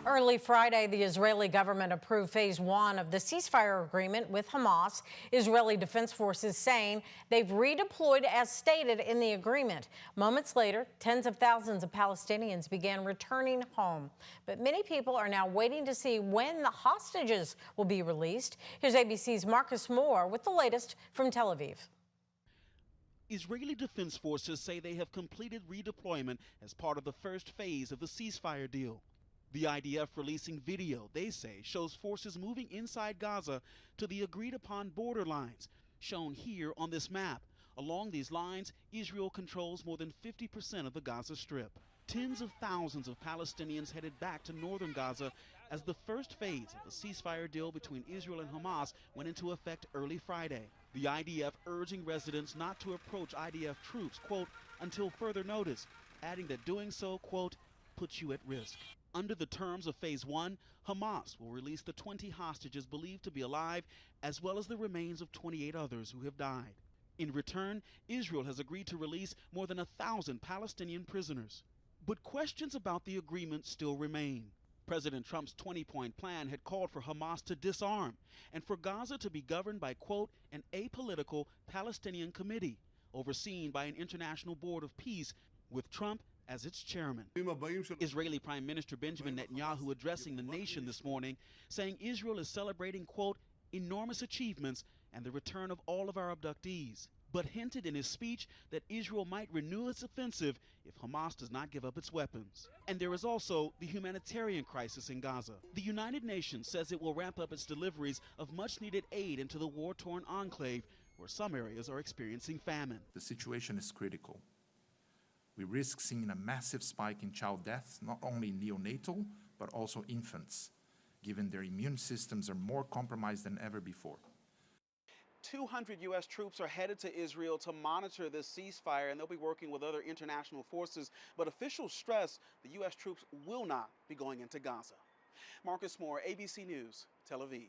Early Friday, the Israeli government approved phase one of the ceasefire agreement with Hamas. Israeli Defense Forces saying they've redeployed as stated in the agreement. Moments later, tens of thousands of Palestinians began returning home. But many people are now waiting to see when the hostages will be released. Here's ABC's Marcus Moore with the latest from Tel Aviv. Israeli Defense Forces say they have completed redeployment as part of the first phase of the ceasefire deal. The IDF releasing video, they say, shows forces moving inside Gaza to the agreed-upon border lines, shown here on this map. Along these lines, Israel controls more than 50% of the Gaza Strip. Tens of thousands of Palestinians headed back to northern Gaza as the first phase of the ceasefire deal between Israel and Hamas went into effect early Friday. The IDF urging residents not to approach IDF troops, quote, until further notice, adding that doing so, quote, puts you at risk. Under the terms of phase one, Hamas will release the 20 hostages believed to be alive, as well as the remains of 28 others who have died. In return, Israel has agreed to release more than 1,000 Palestinian prisoners. But questions about the agreement still remain. President Trump's 20-point plan had called for Hamas to disarm and for Gaza to be governed by, quote, an apolitical Palestinian committee overseen by an international board of peace with Trump as its chairman. Israeli Prime Minister Benjamin Netanyahu addressing the nation this morning, saying Israel is celebrating, quote, enormous achievements and the return of all of our abductees, but hinted in his speech that Israel might renew its offensive if Hamas does not give up its weapons. And there is also the humanitarian crisis in Gaza. The United Nations says it will ramp up its deliveries of much-needed aid into the war-torn enclave, where some areas are experiencing famine. The situation is critical. We risk seeing a massive spike in child deaths, not only neonatal, but also infants, given their immune systems are more compromised than ever before. 200 U.S. troops are headed to Israel to monitor this ceasefire, and they'll be working with other international forces. But officials stress the U.S. troops will not be going into Gaza. Marcus Moore, ABC News, Tel Aviv.